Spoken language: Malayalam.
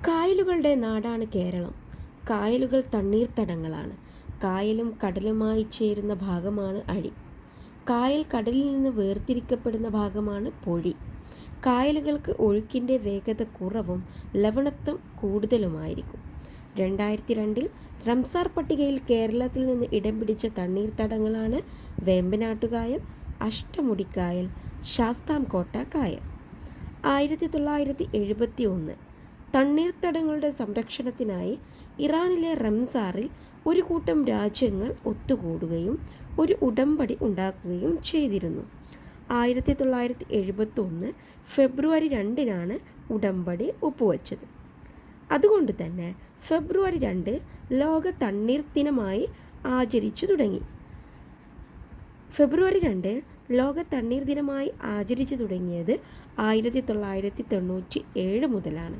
കായലുകളുടെ നാടാണ് കേരളം. കായലുകൾ തണ്ണീർത്തടങ്ങളാണ്. കായലും കടലുമായി ചേരുന്ന ഭാഗമാണ് അഴി. കായൽ കടലിൽ നിന്ന് വേർതിരിക്കപ്പെടുന്ന ഭാഗമാണ് പൊഴി. കായലുകൾക്ക് ഒഴുക്കിൻ്റെ വേഗത കുറവും ലവണത്വം കൂടുതലുമായിരിക്കും. 2002 റംസാർ പട്ടികയിൽ കേരളത്തിൽ നിന്ന് ഇടം പിടിച്ച തണ്ണീർത്തടങ്ങളാണ് വേമ്പനാട്ടുകായൽ, അഷ്ടമുടിക്കായൽ, ശാസ്താംകോട്ട കായൽ. 1971 തണ്ണീർത്തടങ്ങളുടെ സംരക്ഷണത്തിനായി ഇറാനിലെ റംസാറിൽ ഒരു കൂട്ടം രാജ്യങ്ങൾ ഒത്തുകൂടുകയും ഒരു ഉടമ്പടി ഉണ്ടാക്കുകയും ചെയ്തിരുന്നു. 1971 ഫെബ്രുവരി 2 ഉടമ്പടി ഒപ്പുവച്ചത്. അതുകൊണ്ട് തന്നെ ഫെബ്രുവരി 2 ലോക തണ്ണീർ ദിനമായി ആചരിച്ചു തുടങ്ങി. ഫെബ്രുവരി 2 ലോക തണ്ണീർ ദിനമായി ആചരിച്ചു തുടങ്ങിയത് 1997 മുതലാണ്.